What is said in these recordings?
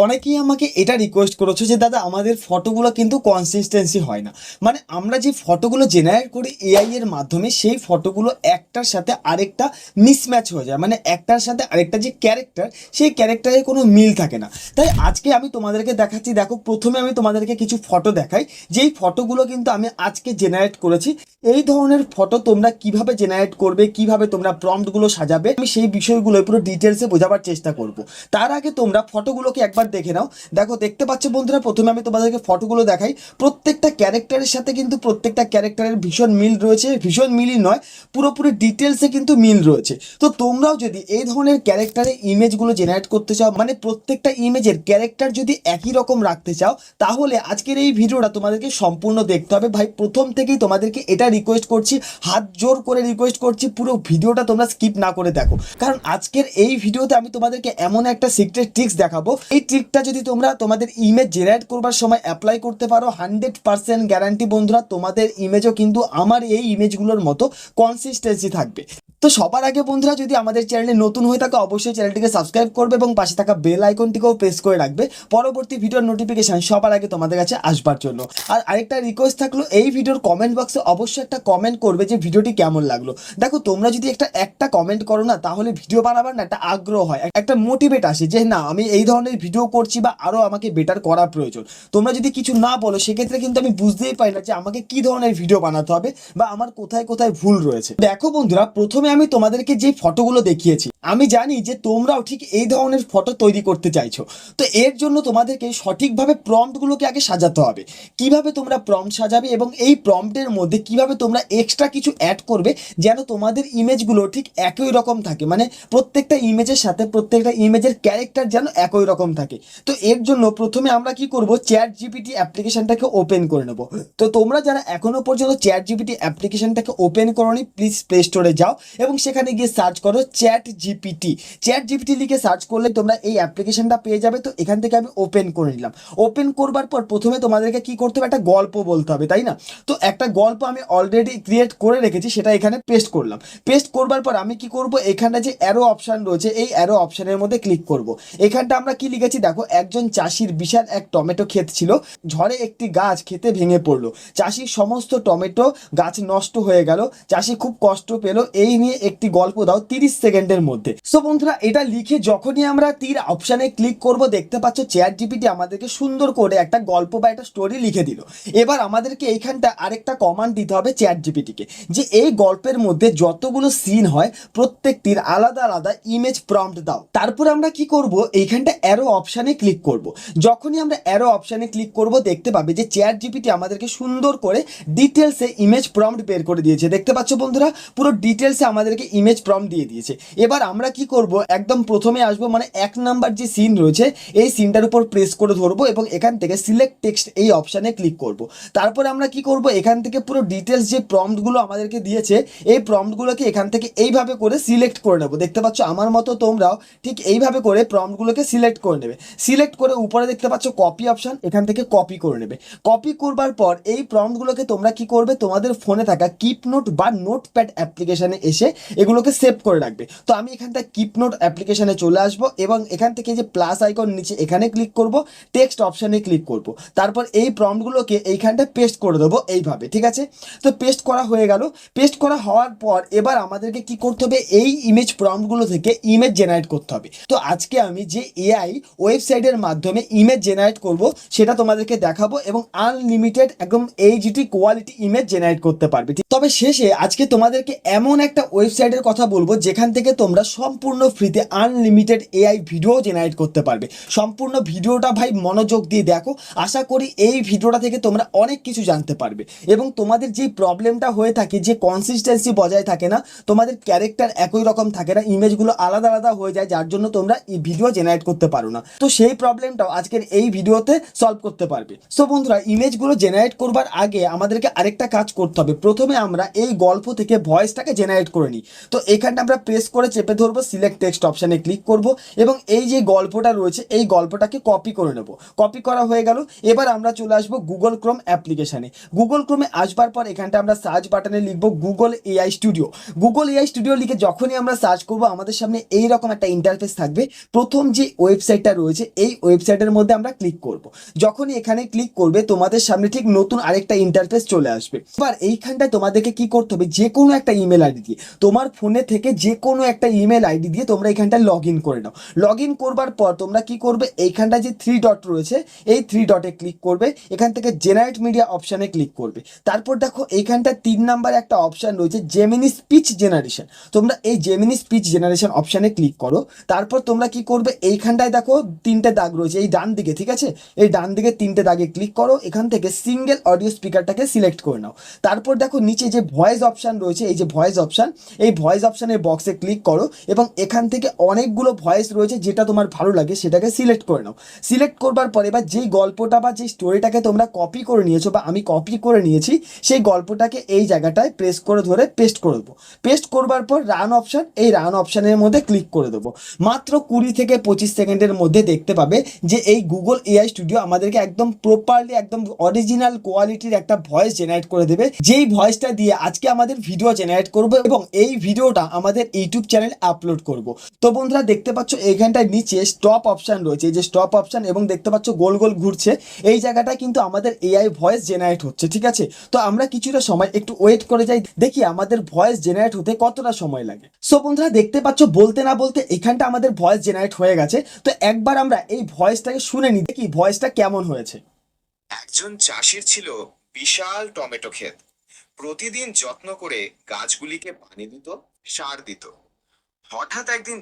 অনেকেই আমাকে এটা রিকোয়েস্ট করেছো যে দাদা আমাদের ফটোগুলো কিন্তু কনসিস্টেন্সি হয় না। মানে আমরা যে ফটোগুলো জেনারেট করি এআই এর মাধ্যমে সেই ফটোগুলো একটার সাথে আরেকটা মিসম্যাচ হয়ে যায়, মানে একটার সাথে আরেকটা যে ক্যারেক্টার সেই ক্যারেক্টারে কোনো মিল থাকে না। তাই আজকে আমি তোমাদেরকে দেখাচ্ছি, দেখো প্রথমে আমি তোমাদেরকে কিছু ফটো দেখাই যেই ফটোগুলো কিন্তু আমি আজকে জেনারেট করেছি। এই ধরনের ফটো তোমরা কিভাবে জেনারেট করবে, কিভাবে তোমরা প্রম্পটগুলো সাজাবে, আমি সেই বিষয়গুলো পুরো ডিটেলসে বোঝাবার চেষ্টা করব। তার আগে তোমরা ফটোগুলোকে একবার দেখে নাও। দেখো দেখতে পাচ্ছ বন্ধুরা, প্রথমে আমি তোমাদেরকে ফটোগুলো দেখাই। প্রত্যেকটা ক্যারেক্টারের সাথে কিন্তু প্রত্যেকটা ক্যারেক্টারের ভীষণ মিল রয়েছে, ভীষণ মিলই নয় পুরোপুরি ডিটেলসে কিন্তু মিল রয়েছে। তো তোমরাও যদি এই ধরনের ক্যারেক্টারের ইমেজগুলো জেনারেট করতে চাও, মানে প্রত্যেকটা ইমেজের ক্যারেক্টার যদি একই রকম রাখতে চাও, তাহলে আজকের এই ভিডিওটা তোমাদেরকে সম্পূর্ণ দেখতে হবে। ভাই প্রথম থেকেই তোমাদেরকে এটা রিকোয়েস্ট করছি, হাত জোর করে রিকোয়েস্ট করছি, পুরো ভিডিওটা তোমরা স্কিপ না করে দেখো, কারণ আজকের এই ভিডিওতে আমি তোমাদেরকে এমন একটা সিক্রেট ট্রিক্স দেখাবো। এই ট্রিকটা যদি তোমরা তোমাদের ইমেজ জেনারেট করবার সময় অ্যাপ্লাই করতে পারো, 100% গ্যারান্টি বন্ধুরা তোমাদের ইমেজও কিন্তু আমার এই ইমেজগুলোর মতো কনসিস্টেন্সি থাকবে। তো সবার আগে বন্ধুরা, যদি আমাদের চ্যানেলে নতুন হয়ে থাকে অবশ্যই চ্যানেলটিকে সাবস্ক্রাইব করবে এবং পাশে থাকা বেল আইকনটিকেও প্রেস করে রাখবে পরবর্তী ভিডিওর নোটিফিকেশন সবার আগে তোমাদের কাছে আসবার জন্য। আর আরেকটা রিকোয়েস্ট থাকলো, এই ভিডিওর কমেন্ট বক্সে অবশ্যই একটা কমেন্ট করবে যে ভিডিওটি কেমন লাগলো। দেখো তোমরা যদি একটা কমেন্ট করো না, তাহলে ভিডিও বানাবার না একটা আগ্রহ হয়, একটা মোটিভেট আসে যে না আমি এই ধরনের ভিডিও করছি বা আরও আমাকে বেটার করা প্রয়োজন। তোমরা যদি কিছু না বলো সেক্ষেত্রে কিন্তু আমি বুঝতেই পারি না যে আমাকে কি ধরনের ভিডিও বানাতে হবে বা আমার কোথায় কোথায় ভুল রয়েছে। দেখো বন্ধুরা, প্রথমে আমি তোমাদেরকে যে ফটোগুলো দেখিয়েছি, আমি জানি যে তোমরাও ঠিক এই ধরনের ফটো তৈরি করতে চাইছো। তো এর জন্য তোমাদেরকে সঠিকভাবে প্রম্পটগুলোকে আগে সাজাতে হবে। কিভাবে তোমরা প্রম্পট সাজাবে এবং এই প্রম্পটের মধ্যে কিভাবে তোমরা এক্সট্রা কিছু অ্যাড করবে যেন তোমাদের ইমেজগুলো ঠিক একই রকম থাকে, মানে প্রত্যেকটা ইমেজের সাথে প্রত্যেকটা ইমেজের ক্যারেক্টার যেন একই রকম থাকে। তো এর জন্য প্রথমে আমরা কি করব, চ্যাট জিপিটি অ্যাপ্লিকেশনটাকে ওপেন করে নেব। তো তোমরা যারা এখনো পর্যন্ত চ্যাট জিপিটি অ্যাপ্লিকেশনটাকে ওপেন করোনি, প্লিজ প্লে স্টোরে যাও এবং সেখানে গিয়ে সার্চ করো চ্যাট জিপিটি। চ্যাট জিপিটি লিখে সার্চ করলে তোমরা এই অ্যাপ্লিকেশনটা পেয়ে যাবে। তো এখান থেকে আমি ওপেন করে নিলাম। ওপেন করবার পর প্রথমে তোমাদেরকে কি করতে হবে, একটা গল্প বলতে হবে, তাই না? তো একটা গল্প আমি অলরেডি ক্রিয়েট করে রেখেছি, সেটা এখানে পেস্ট করলাম। পেস্ট করবার পর আমি কি করব, এখানটা যে অ্যারো অপশান রয়েছে এই অ্যারো অপশানের মধ্যে ক্লিক করব। এখানটা আমরা কি লিখেছি দেখো, একজন চাষির বিশাল এক টমেটো ক্ষেত ছিল, ঝড়ে একটি গাছ খেতে ভেঙে পড়লো, চাষির সমস্ত টমেটো গাছ নষ্ট হয়ে গেল, চাষি খুব কষ্ট পেল, এই নিয়ে একটি গল্প দাও 30 সেকেন্ডের মধ্যে। সো বন্ধুরা, এটা লিখে যখনই আমরা তীর অপশানে ক্লিক করব, দেখতে পাচ্ছ চ্যাট জিপিটি আমাদেরকে সুন্দর করে একটা গল্প বা একটা স্টোরি লিখে দিল। এবার আমাদেরকে এইখানটা আরেকটা কমান্ড দিতে হবে চ্যাট জিপিটিকে, যে এই গল্পের মধ্যে যতগুলো সিন হয় প্রত্যেকটির আলাদা আলাদা ইমেজ প্রম্পট দাও। তারপর আমরা কি করব, এইখানটা অ্যারো অপশানে ক্লিক করব। যখনই আমরা অ্যারো অপশানে ক্লিক করব, দেখতে পাবে যে চ্যাট জিপিটি আমাদেরকে সুন্দর করে ডিটেলসে ইমেজ প্রম্পট বের করে দিয়েছে। দেখতে পাচ্ছ বন্ধুরা, পুরো ডিটেলসে আমাদেরকে ইমেজ প্রম্পট দিয়ে দিয়েছে। এবার আমরা কি করব, একদম প্রথমে আসবো, মানে 1 নাম্বার যে সিন রয়েছে এই সিনটার উপর প্রেস করে ধরবো এবং এখান থেকে সিলেক্ট টেক্সট এই অপশানে ক্লিক করব। তারপরে আমরা কি করব, এখান থেকে পুরো ডিটেলস যে প্রম্পটগুলো আমাদেরকে দিয়েছে এই প্রম্পটগুলোকে এখান থেকে এইভাবে করে সিলেক্ট করে নেব। দেখতে পাচ্ছ আমার মতো তোমরাও ঠিক এইভাবে করে প্রম্পটগুলোকে সিলেক্ট করে নেবে। সিলেক্ট করে উপরে দেখতে পাচ্ছ কপি অপশান, এখান থেকে কপি করে নেবে। কপি করবার পর এই প্রম্পটগুলোকে তোমরা কি করবে, তোমাদের ফোনে থাকা কিপ নোট বা নোটপ্যাড অ্যাপ্লিকেশানে এসে এগুলোকে সেভ করে রাখবে। তো আমি এখানটা কিপ নোট অ্যাপ্লিকেশানে চলে আসবো এবং এখান থেকে যে প্লাস আইকন নিচে এখানে ক্লিক করব, টেক্সট অপশানে ক্লিক করব। তারপর এই প্রম্পটগুলোকে এইখানটা পেস্ট করে দেবো এইভাবে, ঠিক আছে? তো পেস্ট করা হয়ে গেল। পেস্ট করা হওয়ার পর এবার আমাদেরকে কি করতে হবে, এই ইমেজ প্রম্পটগুলো থেকে ইমেজ জেনারেট করতে হবে। তো আজকে আমি যে এআই ওয়েবসাইটের মাধ্যমে ইমেজ জেনারেট করব সেটা তোমাদেরকে দেখাবো এবং আনলিমিটেড একদম এইচডি কোয়ালিটি ইমেজ জেনারেট করতে পারবে। তবে শেষে আজকে তোমাদেরকে এমন একটা ওয়েবসাইটের কথা বলবো যেখান থেকে তোমরা সম্পূর্ণ ফ্রিতে আনলিমিটেড এআই ভিডিও জেনারেট করতে পারবে। সম্পূর্ণ ভিডিওটা ভাই মনোযোগ দিয়ে দেখো, আশা করি এই ভিডিওটা থেকে তোমরা অনেক কিছু জানতে পারবে এবং তোমাদের যে প্রবলেমটা হয়ে থাকে, যে কনসিস্টেন্সি বজায় থাকে না, তোমাদের ক্যারেক্টার একই রকম থাকে না, ইমেজগুলো আলাদা আলাদা হয়ে যায়, যার জন্য তোমরা এই ভিডিও জেনারেট করতে পারো না। তো সেই প্রবলেমটাও আজকের এই ভিডিওতে সলভ করতে পারবে। সো বন্ধুরা, ইমেজগুলো জেনারেট করবার আগে আমাদেরকে আরেকটা কাজ করতে হবে। প্রথমে আমরা এই গল্প থেকে ভয়েসটাকে জেনারেট করে করে নিই। তো এখানটা আমরা প্রেস করে চেপে ধরবো, সিলেক্ট টেক্সট অপশানে ক্লিক করব এবং এই যে গল্পটা রয়েছে এই গল্পটাকে কপি করে নেব। কপি করা হয়ে গেল। এবার আমরা চলে আসবো গুগল ক্রোম অ্যাপ্লিকেশানে। গুগল ক্রোমে আসবার পর এখানটা আমরা সার্চ বাটনে লিখবো Google AI studio. Google AI studio লিখে যখনই আমরা সার্চ করবো আমাদের সামনে এইরকম একটা ইন্টারফেস থাকবে। প্রথম যে ওয়েবসাইটটা রয়েছে এই ওয়েবসাইটের মধ্যে আমরা ক্লিক করব। যখনই এখানে ক্লিক করবে তোমাদের সামনে ঠিক নতুন আরেকটা ইন্টারফেস চলে আসবে। এবার এইখানটায় তোমাদেরকে কি করতে হবে, যে কোনো একটা ইমেল আইডি দিয়ে, তোমার ফোনে থেকে যে কোনো একটা ইমেল আইডি দিয়ে তোমরা এখানটায় লগ ইন করে নাও। লগ ইন করবার পর তোমরা কি করবে, এইখানটায় যে 3 ডট রয়েছে এই 3 ডটে ক্লিক করবে। এখান থেকে জেনারেট মিডিয়া অপশানে ক্লিক করবে। তারপর দেখো এইখানটায় 3 নাম্বার একটা অপশান রয়েছে জেমিনি স্পিচ জেনারেশন। তোমরা এই জেমিনি স্পিচ জেনারেশন অপশানে ক্লিক করো। তারপর তোমরা কি করবে, এইখানটায় দেখো 3টে দাগ রয়েছে এই ডান দিকে, ঠিক আছে, এই ডান দিকে 3টে দাগে ক্লিক করো। এখান থেকে সিঙ্গেল অডিও স্পিকারটাকে সিলেক্ট করে নাও। তারপর দেখো নিচে যে ভয়েস অপশান রয়েছে এই যে ভয়েস অপশান, এই ভয়েস অপশানের বক্সে ক্লিক করো এবং এখান থেকে অনেকগুলো ভয়েস রয়েছে যেটা তোমার ভালো লাগে সেটাকে সিলেক্ট করে নাও। সিলেক্ট করবার পরে এবার যেই গল্পটা বা যেই স্টোরিটাকে তোমরা কপি করে নিয়েছো বা আমি কপি করে নিয়েছি সেই গল্পটাকে এই জায়গাটায় প্রেস করে ধরে পেস্ট করে দেবো। পেস্ট করবার পর রান অপশান, এই রান অপশানের মধ্যে ক্লিক করে দেবো। মাত্র 20 থেকে 25 সেকেন্ডের মধ্যে দেখতে পাবে যে এই গুগল এআই স্টুডিও আমাদেরকে একদম প্রপারলি একদম অরিজিনাল কোয়ালিটির একটা ভয়েস জেনারেট করে দেবে, যেই ভয়েসটা দিয়ে আজকে আমাদের ভিডিও জেনারেট করবো এবং এই ভিডিওটা আমাদের ইউটিউব চ্যানেলে আপলোড করব। তো বন্ধুরা দেখতে পাচ্ছ এইখানটায় নিচে স্টপ অপশান রয়েছে, এই যে স্টপ অপশান এবং দেখতে পাচ্ছ গোল গোল ঘুরছে, এই জায়গাটা কিন্তু আমাদের এআই ভয়েস জেনারেট হচ্ছে, ঠিক আছে। তো আমরা কিছুটা সময় একটু ওয়েট করে যাই, দেখি আমাদের ভয়েস জেনারেট হতে কতটা সময় লাগে। সো বন্ধুরা দেখতে পাচ্ছ বলতে না বলতে এখানটা আমাদের ভয়েস জেনারেট হয়ে গেছে। তো একবার আমরা এই ভয়েসটাকে শুনে নিই, দেখি ভয়েসটা কেমন হয়েছে। একজন চাষির ছিল বিশাল টমেটো ক্ষেত। প্রতিদিন যত্ন করে গাছগুলিকে পানি দিত, সার দিত। হঠাৎ একদিন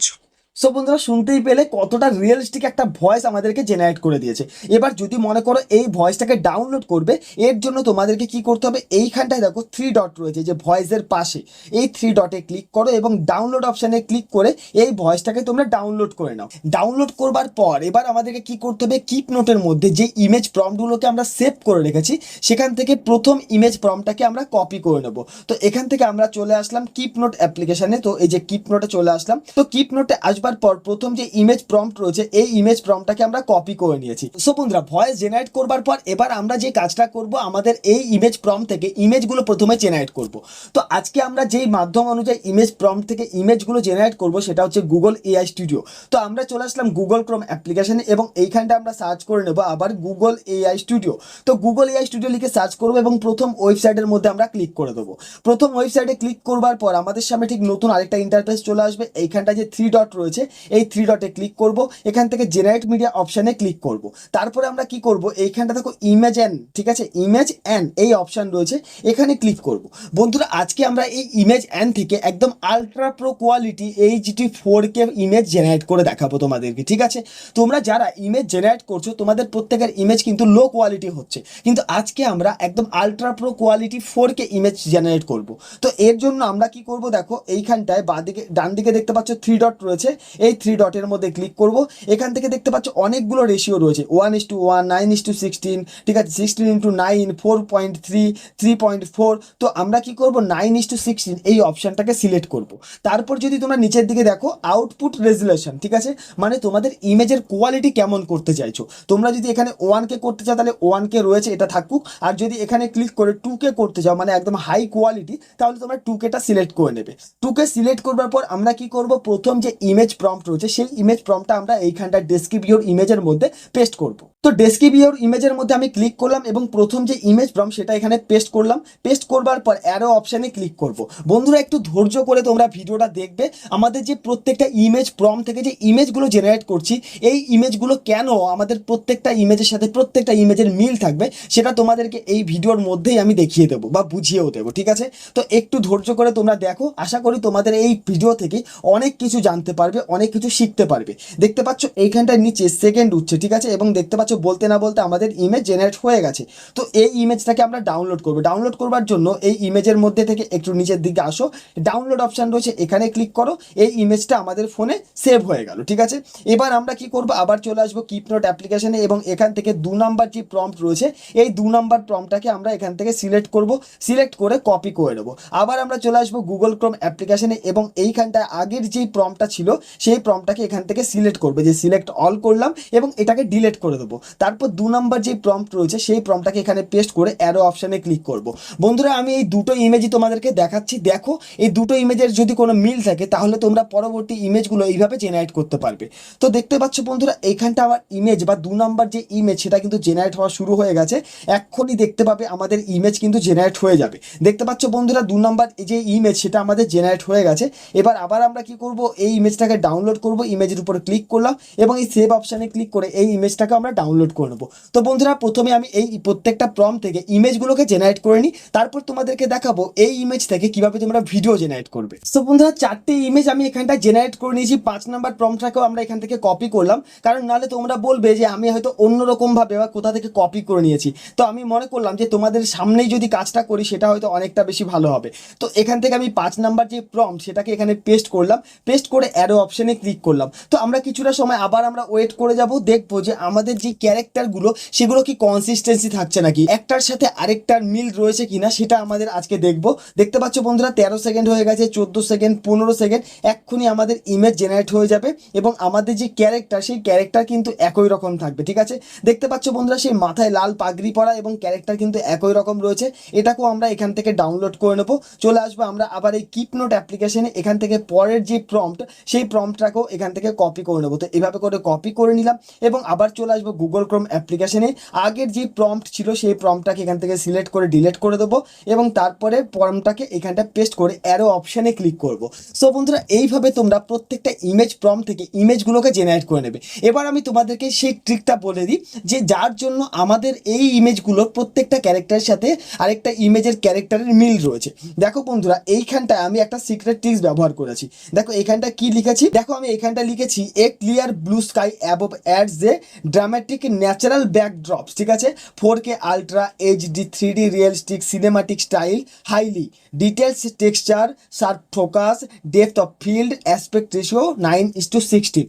সো বন্ধুরা শুনতেই পেলে কতটা রিয়েলিস্টিক একটা ভয়েস আমাদেরকে জেনারেট করে দিয়েছে। এবার যদি মনে করো এই ভয়েসটাকে ডাউনলোড করবে, এর জন্য তোমাদেরকে কি করতে হবে, এইখানটায় দেখো 3 ডট রয়েছে যে ভয়েসের পাশে, এই 3 ডটে ক্লিক করো এবং ডাউনলোড অপশানে ক্লিক করে এই ভয়েসটাকে তোমরা ডাউনলোড করে নাও। ডাউনলোড করবার পর এবার আমাদেরকে কি করতে হবে, কিপ নোটের মধ্যে যে ইমেজ প্রম্পটগুলোকে আমরা সেভ করে রেখেছি সেখান থেকে প্রথম ইমেজ প্রম্পটটাকে আমরা কপি করে নেব। তো এখান থেকে আমরা চলে আসলাম কিপ নোট অ্যাপ্লিকেশানে। তো এই যে কিপ নোটে চলে আসলাম। তো কিপ নোটে আসবার পর প্রথম যে ইমেজ প্রম্পট রয়েছে এই ইমেজ প্রম্পটটাকে আমরা কপি করে নিয়েছি। সো বন্ধুরা ভয়েস জেনারেট করবার পর এবার আমরা যে কাজটা করব, আমাদের এই ইমেজ প্রম্পট থেকে ইমেজগুলো প্রথমে জেনারেট করব। তো আজকে আমরা যেই মাধ্যম অনুযায়ী ইমেজ প্রম্পট থেকে ইমেজগুলো জেনারেট করব সেটা হচ্ছে গুগল এআই স্টুডিও। তো আমরা চলে আসলাম গুগল ক্রোম অ্যাপ্লিকেশনে এবং এইখানটা আমরা সার্চ করে নেব আবার গুগল এআই স্টুডিও। তো গুগল এআই স্টুডিও লিখে সার্চ করবো এবং প্রথম ওয়েবসাইটের মধ্যে আমরা ক্লিক করে দেবো। প্রথম ওয়েবসাইটে ক্লিক করবার পর আমাদের সামনে ঠিক নতুন আরেকটা ইন্টারফেস চলে আসবে। এইখানটা যে 3 ডট রয়েছে এই 3 ডটে ক্লিক করব, এখান থেকে জেনারেট মিডিয়া অপশানে ক্লিক করব। তারপরে আমরা কি করব, এইখানটা দেখো ইমেজ অ্যান্ড, ঠিক আছে, ইমেজ অ্যান্ড এই অপশান রয়েছে, এখানে ক্লিক করব। বন্ধুরা আজকে আমরা এই ইমেজ অ্যান্ড থেকে একদম ultra pro quality HD 4K image generate করে দেখাবো তোমাদেরকে, ঠিক আছে। তোমরা যারা ইমেজ জেনারেট করছো তোমাদের প্রত্যেকের ইমেজ কিন্তু লো কোয়ালিটি হচ্ছে, কিন্তু আজকে আমরা একদম ultra pro quality 4K image generate করব। তো এর জন্য আমরা কি করব, দেখো এইখানটায় বাঁদিকে ডান দিকে দেখতে পাচ্ছ 3 ডট রয়েছে, এই 3 ডটের মধ্যে ক্লিক করব। এখান থেকে দেখতে পাচ্ছ অনেকগুলো রেশিও রয়েছে, 1:1, 9:16, ঠিক আছে, 16:9, 4.3, 3.4। তো আমরা কি করব 9:16 এই অপশানটাকে সিলেক্ট করব। তারপর যদি তোমরা নিচের দিকে দেখো আউটপুট রেজুলেশন, ঠিক আছে, মানে তোমাদের ইমেজের কোয়ালিটি কেমন করতে চাইছো। তোমরা যদি এখানে 1K করতে চাও তাহলে 1K রয়েছে, এটা থাকুক। আর যদি এখানে ক্লিক করে 2K করতে চাও মানে একদম হাই কোয়ালিটি, তাহলে তোমরা 2Kটা সিলেক্ট করে নেবে। 2K সিলেক্ট করবার পর আমরা কি করব, প্রথম যে ইমেজ প্রম্পট রয়েছে সেই ইমেজ প্রম্পটটা আমরা এইখানটা ডেসক্রিপ ইওর ইমেজের মধ্যে পেস্ট করব। তো ডেসক্রিপ ইওর ইমেজের মধ্যে আমি ক্লিক করলাম এবং প্রথম যে ইমেজ প্রম্পট সেটা এখানে পেস্ট করলাম। পেস্ট করবার পর অ্যারো অপশানে ক্লিক করব। বন্ধুরা একটু ধৈর্য করে তোমরা ভিডিওটা দেখবে। আমাদের যে প্রত্যেকটা ইমেজ প্রম্পট থেকে যে ইমেজগুলো জেনারেট করছি এই ইমেজগুলো কেন আমাদের প্রত্যেকটা ইমেজের সাথে প্রত্যেকটা ইমেজের মিল থাকবে সেটা তোমাদেরকে এই ভিডিওর মধ্যেই আমি দেখিয়ে দেবো বা বুঝিয়েও দেবো, ঠিক আছে। তো একটু ধৈর্য করে তোমরা দেখো, আশা করি তোমাদের এই ভিডিও থেকে অনেক কিছু জানতে পারবে, অনেক কিছু শিখতে পারবে। দেখতে পাচ্ছ এইখানটার নিচে সেকেন্ড উঠছে, ঠিক আছে, এবং দেখতে পাচ্ছ বলতে না বলতে আমাদের ইমেজ জেনারেট হয়ে গেছে। তো এই ইমেজটাকে আমরা ডাউনলোড করবো। ডাউনলোড করবার জন্য এই ইমেজের মধ্যে থেকে একটু নিচের দিকে আসো, ডাউনলোড অপশান রয়েছে, এখানে ক্লিক করো। এই ইমেজটা আমাদের ফোনে সেভ হয়ে গেল, ঠিক আছে। এবার আমরা কি করব, আবার চলে আসবো কিপ নোট অ্যাপ্লিকেশনে এবং এখান থেকে 2 নাম্বার যে প্রম্পট রয়েছে এই 2 নাম্বার প্রম্পটটাকে আমরা এখান থেকে সিলেক্ট করব, সিলেক্ট করে কপি করে নেবো। আবার আমরা চলে আসবো গুগল ক্রোম অ্যাপ্লিকেশনে এবং এইখানটায় আগের যেই প্রম্পটটা ছিল সেই প্রম্পটটাকে এখান থেকে সিলেক্ট করবে, যে সিলেক্ট অল করলাম এবং এটাকে ডিলিট করে দেবো। তারপর 2 নাম্বার যে প্রম্পট রয়েছে সেই প্রম্পটটাকে এখানে পেস্ট করে অ্যারো অপশানে ক্লিক করব। বন্ধুরা আমি এই দুটো ইমেজই তোমাদেরকে দেখাচ্ছি, দেখো এই দুটো ইমেজের যদি কোনো মিল থাকে তাহলে তোমরা পরবর্তী ইমেজগুলো এইভাবে জেনারেট করতে পারবে। তো দেখতে পাচ্ছ বন্ধুরা এইখানটা আমার ইমেজ বা 2 নাম্বার যে ইমেজ সেটা কিন্তু জেনারেট হওয়া শুরু হয়ে গেছে। এক্ষুনি দেখতে পাবে আমাদের ইমেজ কিন্তু জেনারেট হয়ে যাবে। দেখতে পাচ্ছ বন্ধুরা 2 নাম্বার যে ইমেজ সেটা আমাদের জেনারেট হয়ে গেছে। এবার আবার আমরা কি করব, এই ইমেজটাকে ডাউনলোড করব, ইমেজের উপরে ক্লিক করলাম এবং এই সেভ অপশানে ক্লিক করে এই ইমেজটাকে আমরা ডাউনলোড করে নেবো। তো বন্ধুরা প্রথমে আমি এই প্রত্যেকটা প্রম্পট থেকে ইমেজগুলোকে জেনারেট করে নিই, তারপর তোমাদেরকে দেখাবো এই ইমেজ থেকে কিভাবে তোমরা ভিডিও জেনারেট করবে। তো বন্ধুরা 4টে ইমেজ আমি এখানটা জেনারেট করে নিয়েছি, 5 নাম্বার প্রম্পটটাকেও আমরা এখান থেকে কপি করলাম, কারণ নাহলে তোমরা বলবে যে আমি হয়তো অন্যরকমভাবে বা কোথা থেকে কপি করে নিয়েছি। তো আমি মনে করলাম যে তোমাদের সামনেই যদি কাজটা করি সেটা হয়তো অনেকটা বেশি ভালো হবে। তো এখান থেকে আমি 5 নাম্বার যে প্রম্পট সেটাকে এখানে পেস্ট করলাম, পেস্ট করে অ্যারো অপশানে ক্লিক করলাম। তো আমরা কিছুটা সময় আবার আমরা ওয়েট করে যাব, দেখবো যে আমাদের যে ক্যারেক্টারগুলো সেগুলো কি কনসিস্টেন্সি থাকছে নাকি, একটার সাথে আরেকটার মিল রয়েছে কিনা সেটা আমাদের আজকে দেখবো। দেখতে পাচ্ছ বন্ধুরা 13 সেকেন্ড হয়ে গেছে, 14 সেকেন্ড, 15 সেকেন্ড, এক্ষুনি আমাদের ইমেজ জেনারেট হয়ে যাবে এবং আমাদের যে ক্যারেক্টার সেই ক্যারেক্টার কিন্তু একই রকম থাকবে, ঠিক আছে। দেখতে পাচ্ছ বন্ধুরা সেই মাথায় লাল পাগড়ি পরা এবং ক্যারেক্টার কিন্তু একই রকম রয়েছে। এটাকেও আমরা এখান থেকে ডাউনলোড করে নেবো। চলে আসবো আমরা আবার এই কিপ নোট অ্যাপ্লিকেশনে, এখান থেকে পরের যে প্রম্পট সেই প্রম্পটটাকেও এখান থেকে কপি করে নেবো। তো এভাবে করে কপি করে নিলাম এবং আবার চলে আসবো গুগল ক্রোম অ্যাপ্লিকেশনে, আগের যে প্রম্পট ছিল সেই প্রম্পটটাকে এখান থেকে সিলেক্ট করে ডিলিট করে দেবো এবং তারপরে প্রম্পটটাকে এখানটা পেস্ট করে অ্যারো অপশানে ক্লিক করব। সো বন্ধুরা এইভাবে তোমরা প্রত্যেকটা ইমেজ প্রম্পট থেকে ইমেজগুলোকে জেনারেট করে নেবে। এবার আমি তোমাদেরকে সেই ট্রিকটা বলে দিই যে যার জন্য আমাদের এই ইমেজগুলোর প্রত্যেকটা ক্যারেক্টারের সাথে আরেকটা ইমেজের ক্যারেক্টারের মিল রয়েছে। দেখো বন্ধুরা এইখানটায় আমি একটা সিক্রেট ট্রিক্স ব্যবহার করেছি। দেখো এইখানটা কি লিখেছি, দেখো আমি এখানটা লিখেছি a clear blue sky above adds a dramatic natural backdrops, ঠিক আছে, 4K ultra HD 3D realistic cinematic style, highly details texture, sharp focus, depth of field, aspect ratio 9:60।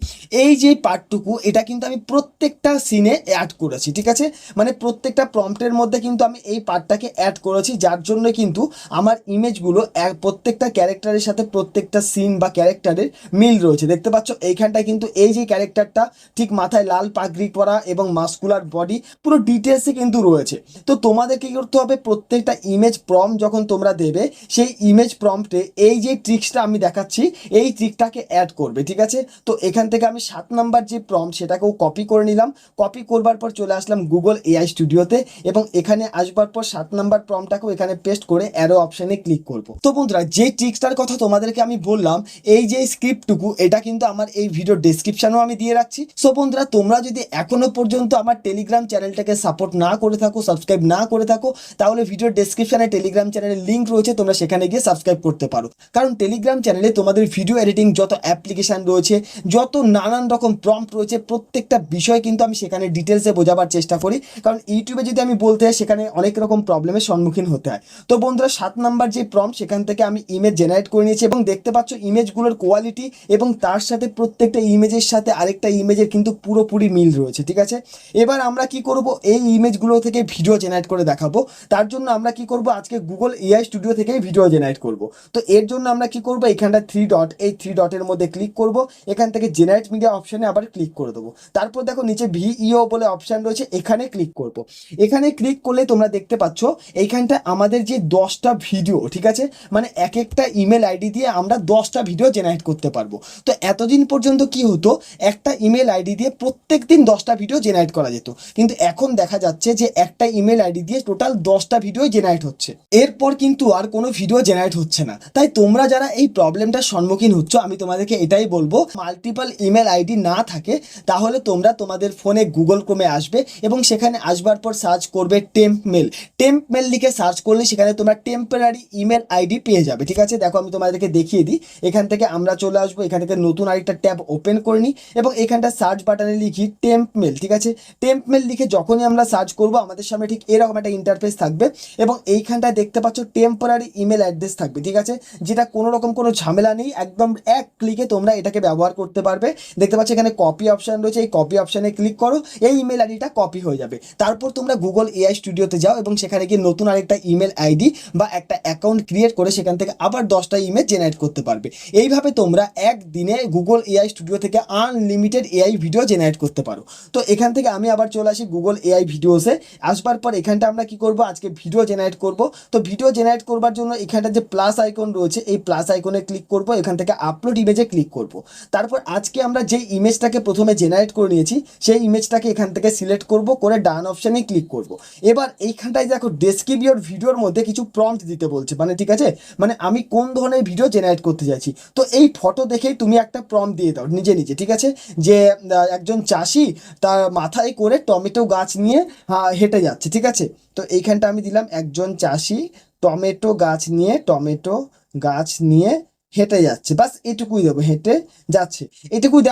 এই যে পার্টটুকু এটা কিন্তু আমি প্রত্যেকটা সিনে অ্যাড করেছি, ঠিক আছে, মানে প্রত্যেকটা প্রম্পটের মধ্যে কিন্তু আমি এই পার্টটাকে অ্যাড করেছি, যার জন্য কিন্তু আমার ইমেজগুলো প্রত্যেকটা ক্যারেক্টারের সাথে প্রত্যেকটা সিন বা ক্যারেক্টারের মিল রয়েছে। দেখতে পাচ্ছ এইখানটায় কিন্তু এই যে ক্যারেক্টারটা ঠিক মাথায় লাল পাগড়ি পরা এবং মাস্কুলার বডি পুরো ডিটেলসে কিন্তু রয়েছে। তো তোমাদের কি করতে হবে, প্রত্যেকটা ইমেজ প্রম্পট যখন তোমরা দেবে সেই ইমেজ প্রম্পটে এই যে ট্রিক্সটা আমি দেখাচ্ছি এই ট্রিকটাকে অ্যাড করবে, ঠিক আছে। তো এখান থেকে আমি 7 নাম্বার যে প্রম্পট সেটাকেও কপি করে নিলাম, কপি করবার পর চলে আসলাম গুগল এআই স্টুডিওতে এবং এখানে আসবার পর 7 নাম্বার প্রম্পটটাকেও এখানে পেস্ট করে অ্যারো অপশানে ক্লিক করব। তো বন্ধুরা যে ট্রিক্সটার কথা তোমাদেরকে আমি বললাম এই যে স্ক্রিপ্টটুকু এটা কিন্তু আমার এই ভিডিও ডেসক্রিপশনেও আমি দিয়ে রাখছি। সো বন্ধুরা তোমরা যদি এখনো পর্যন্ত আমার টেলিগ্রাম চ্যানেলটাকে সাপোর্ট না করে থাকো, সাবস্ক্রাইব না করে থাকো, তাহলে ভিডিও ডেসক্রিপশনে টেলিগ্রাম চ্যানেলের লিঙ্ক রয়েছে, তোমরা সেখানে গিয়ে সাবস্ক্রাইব করতে পারো। কারণ টেলিগ্রাম চ্যানেলে তোমাদের ভিডিও এডিটিং যত অ্যাপ্লিকেশান রয়েছে, যত নানান রকম প্রম্পট রয়েছে, প্রত্যেকটা বিষয় কিন্তু আমি সেখানে ডিটেলসে বোঝাবার চেষ্টা করি। কারণ ইউটিউবে যদি আমি বলতে হয় সেখানে অনেক রকম প্রবলেমের সম্মুখীন হতে হয়। তো বন্ধুরা 7 নাম্বার যে প্রম্পট সেখান থেকে আমি ইমেজ জেনারেট করে নিয়েছি এবং দেখতে পাচ্ছ ইমেজগুলোর কোয়ালিটি এবং তার সাথে প্রত্যেকটা ইমেজের সাথে আরেকটা ইমেজের কিন্তু পুরোপুরি মিল রয়েছে, ঠিক আছে। এবার আমরা কি করব, এই ইমেজগুলো থেকে ভিডিও জেনারেট করে দেখাবো। তার জন্য আমরা কি করব, আজকে গুগল এআই স্টুডিও থেকে ভিডিও জেনারেট করব। তো এর জন্য আমরা কি করব, এখানটা 3 ডট, এই 3 ডটের মধ্যে ক্লিক করব, এখান থেকে জেনারেট মিডিয়া অপশানে আবার ক্লিক করে দেবো। তারপর দেখো নিচে ভিইও বলে অপশান রয়েছে, এখানে ক্লিক করব। এখানে ক্লিক করলে তোমরা দেখতে পাচ্ছ এইখানটা আমাদের যে 10টা ভিডিও, ঠিক আছে, মানে এক একটা ইমেল আইডি দিয়ে আমরা 10টা ভিডিও জেনারেট করতে পারবো। তো এতদিন পর্যন্ত কি হতো, একটা ইমেল আইডি দিয়ে প্রত্যেক দিন 10টা ভিডিও জেনারেট করা যেত, কিন্তু এখন দেখা যাচ্ছে যে একটা ইমেল আইডি দিয়ে টোটাল 10টা ভিডিও জেনারেট হচ্ছে, এরপর কিন্তু আর কোনো ভিডিও জেনারেট হচ্ছে না। তাই তোমরা যারা এই প্রবলেমটার সম্মুখীন হচ্ছ আমি তোমাদেরকে এটাই বলবো, মাল্টিপল ইমেল আইডি না থাকে তাহলে তোমরা তোমাদের ফোনে গুগল ক্রোমে আসবে এবং সেখানে আসবার পর সার্চ করবে টেম্প মেল। টেম্প মেল লিখে সার্চ করলে সেখানে তোমরা টেম্পোরারি ইমেল আইডি পেয়ে যাবে, ঠিক আছে। দেখো আমি তোমাদেরকে দেখিয়ে দিই, এখান থেকে আমরা চলে আসবো, এখান থেকে নতুন আরেকটা ট্যাব ওপেন করে নিই এবং এখানটা সার্চ বাটনে লিখি টেম্প মেল, ঠিক আছে। টেম্পমেল লিখে যখনই আমরা সার্চ করব আমাদের সামনে ঠিক এরকম একটা ইন্টারফেস থাকবে এবং এইখানটায় দেখতে পাচ্ছ টেম্পোরারি ইমেল অ্যাড্রেস থাকবে, ঠিক আছে, যেটা কোনো রকম কোনো ঝামেলা নেই, একদম এক ক্লিকে তোমরা এটাকে ব্যবহার করতে পারবে। দেখতে পাচ্ছ এখানে কপি অপশান রয়েছে, এই কপি অপশানে ক্লিক করো, এই ইমেল আইডিটা কপি হয়ে যাবে। তারপর তোমরা গুগল এআই স্টুডিওতে যাও এবং সেখানে গিয়ে নতুন আরেকটা ইমেল আইডি বা একটা অ্যাকাউন্ট ক্রিয়েট করে সেখান থেকে আবার 10টা ইমেল জেনারেট করতে পারবে। এইভাবে তোমরা একদিনে গুগল এআই স্টুডিও থেকে আনলিমিটেড এআই ভিডিও জেনারেট করতে পারো। তো এখান থেকে আমি আবার চলে আসি গুগল এআই ভিডিওসে। আসবার পর এখানটা আমরা কি করব, আজকে ভিডিও জেনারেট করব। তো ভিডিও জেনারেট করবার জন্য এখানটা যে প্লাস আইকন রয়েছে এই প্লাস আইকনে ক্লিক করব, এখান থেকে আপলোড ইমেজে ক্লিক করব। তারপর আজকে আমরা যে ইমেজটাকে প্রথমে জেনারেট করে নিয়েছি সেই ইমেজটাকে এখান থেকে সিলেক্ট করব, করে ডান অপশানে ক্লিক করব। এবার এইখানটায় দেখো ডেসক্রিপ ইওর ভিডিওর মধ্যে কিছু প্রম্পট দিতে বলছে, মানে ঠিক আছে, মানে আমি কোন ধরনের ভিডিও জেনারেট করতে চাইছি। তো এই ফটো দেখেই তুমি একটা প্রম্পট দিয়ে দাও নিজে নিজে, ঠিক আছে, যে একজন চাষি তার মাথায় করে টমেটো গাছ নিয়ে হেঁটে যাচ্ছে, ঠিক আছে। তো এইখানটা আমি দিলাম একজন চাষি টমেটো গাছ নিয়ে হেঁটে যাচ্ছে, বাস এটুকুই দেবো, হেঁটে যাচ্ছে, এটুকুই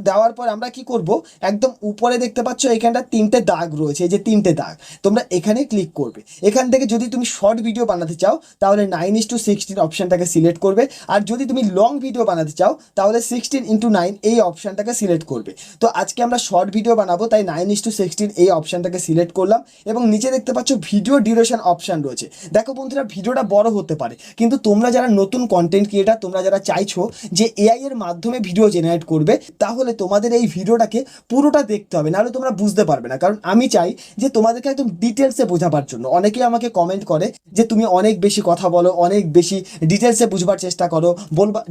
দেওয়ার পর আমরা কি করব, একদম উপরে দেখতে পাচ্ছ এখানটা 3টে দাগ রয়েছে, এই যে 3টে দাগ, তোমরা এখানে ক্লিক করবে। এখান থেকে যদি তুমি শর্ট ভিডিও বানাতে চাও তাহলে 9:16 অপশানটাকে সিলেক্ট করবে, আর যদি তুমি লং ভিডিও বানাতে চাও তাহলে 16:9 এই অপশানটাকে সিলেক্ট করবে। তো আজকে আমরা শর্ট ভিডিও বানাবো তাই 9:16 এই অপশানটাকে সিলেক্ট করলাম এবং নিচে দেখতে পাচ্ছ ভিডিও ডিউরেশন অপশান রয়েছে। দেখো বন্ধুরা, ভিডিওটা বড় হতে পারে, কিন্তু তোমরা যারা নতুন কন্টেন্ট ক্রিয়েটার, তোমরা যারা চাইছো যে এআই এর মাধ্যমে ভিডিও জেনারেট করবে, তাহলে তোমাদের এই ভিডিওটাকে পুরোটা দেখতে হবে, নাহলে তোমরা বুঝতে পারবে না। কারণ আমি চাই যে তোমাদেরকে একদম ডিটেলসে বোঝাবার জন্য। অনেকেই আমাকে কমেন্ট করে যে তুমি অনেক বেশি কথা বলো, অনেক বেশি ডিটেলসে বুঝবার চেষ্টা করো,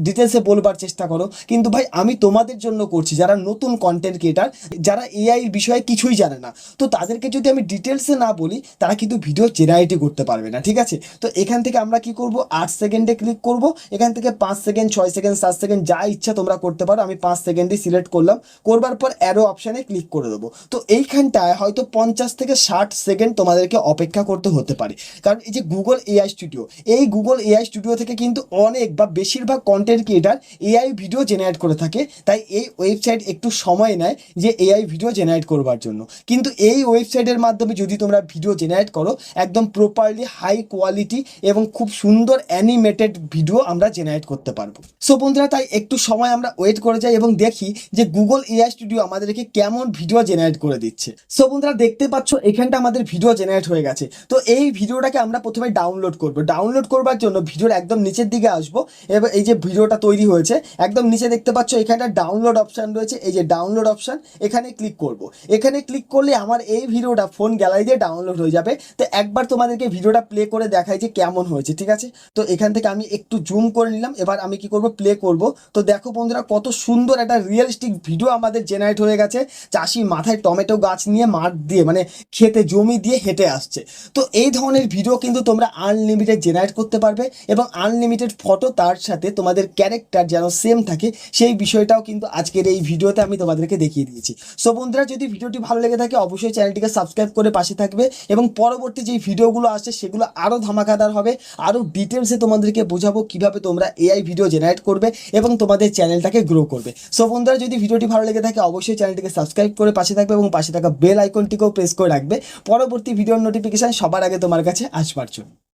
ডিটেলসে বলবার চেষ্টা করো, কিন্তু ভাই আমি তোমাদের জন্য করছি যারা নতুন কন্টেন্ট ক্রিয়েটার, যারা এআই বিষয়ে কিছুই জানে না। তো তাদেরকে যদি আমি ডিটেলসে না বলি তারা কিন্তু ভিডিও জেনারেটই করতে পারবে না, ঠিক আছে। তো এখান থেকে আমরা কি করব, 8 সেকেন্ডে ক্লিক করব, এখান থেকে 5 সেকেন্ড, 6 সেকেন্ড, 7 সেকেন্ড যা ইচ্ছা তোমরা করতে পারো। আমি 5 সেকেন্ডই সিলেক্ট করলাম, করবার পর অ্যারো অপশানে ক্লিক করে দেবো। তো এইখানটায় হয়তো 50 থেকে 60 সেকেন্ড তোমাদেরকে অপেক্ষা করতে হতে পারে, কারণ এই যে গুগল এআই স্টুডিও, এই গুগল এআই স্টুডিও থেকে কিন্তু অনেক বা বেশিরভাগ content creator AI video generate করে থাকে, তাই এই ওয়েবসাইট একটু সময় নেয় যে এআই ভিডিও জেনারেট করবার জন্য। কিন্তু এই ওয়েবসাইটের মাধ্যমে যদি তোমরা ভিডিও জেনারেট করো একদম প্রপারলি হাই কোয়ালিটি এবং খুব সুন্দর অ্যানিমেটেড ভিডিও আমরা জেনারেট করতে পারবো। সো বন্ধুরা, তাই একটু সময় আমরা ওয়েট করে যাই এবং দেখি যে গুগল এআই স্টুডিও আমাদেরকে কেমন ভিডিও জেনারেট করে দিচ্ছে। সো বন্ধুরা, দেখতে পাচ্ছ এখানটা আমাদের ভিডিও জেনারেট হয়ে গেছে। তো এই ভিডিওটাকে আমরা প্রথমে ডাউনলোড করব। ডাউনলোড করবার জন্য ভিডিওর একদম নিচের দিকে আসবো এবং এই যে ভিডিওটা তৈরি হয়েছে একদম নিচে দেখতে পাচ্ছ এখানটা ডাউনলোড অপশান রয়েছে, এই যে ডাউনলোড অপশান, এখানে ক্লিক করব। এখানে ক্লিক করলে আমার এই ভিডিওটা ফোন গ্যালারি দিয়ে ডাউনলোড হয়ে যাবে। তো একবার তোমাদেরকে ভিডিওটা প্লে করে দেখাই যে কেমন হয়েছে, ঠিক আছে। তো এখান থেকে আমি একটু জুম করে নিলাম, এবার আমি কি করব, প্লে করব। তো দেখো বন্ধুরা, কত সুন্দর একটা রিয়েলিস্টিক ভিডিও আমাদের জেনারেট হয়ে গেছে। চাষি মাথায় টমেটো গাছ নিয়ে মাঠ দিয়ে, মানে খেতে জমি দিয়ে হেঁটে আসছে। তো এই ধরনের ভিডিও কিন্তু তোমরা আনলিমিটেড জেনারেট করতে পারবে এবং আনলিমিটেড ফটো, তার সাথে তোমাদের ক্যারেক্টার যেন সেম থাকে সেই বিষয়টাও কিন্তু আজকের এই ভিডিওতে আমি তোমাদেরকে দেখিয়ে দিয়েছি। সো বন্ধুরা, যদি ভিডিওটি ভালো লেগে থাকে অবশ্যই চ্যানেলটিকে সাবস্ক্রাইব করে পাশে থাকবে এবং পরবর্তী যে ভিডিওগুলো আসছে সেগুলো আরও ধামাকাদার হবে, আরও ডিটেলসে তোমাদেরকে বোঝাবো কিভাবে তোমরা এআই ভিডিও জেনারেট করবে এবং তোমাদের চ্যানেলটাকে গ্রো করবে। সো বন্ধুরা, যদি ভিডিওটি ভালো লেগে থাকে অবশ্যই চ্যানেলটিকে সাবস্ক্রাইব করে পাশে থাকবে এবং পাশে থাকা বেল আইকনটিকেও প্রেস করে রাখবে পরবর্তী ভিডিওর নোটিফিকেশন সবার আগে তোমার কাছে আসবার জন্য।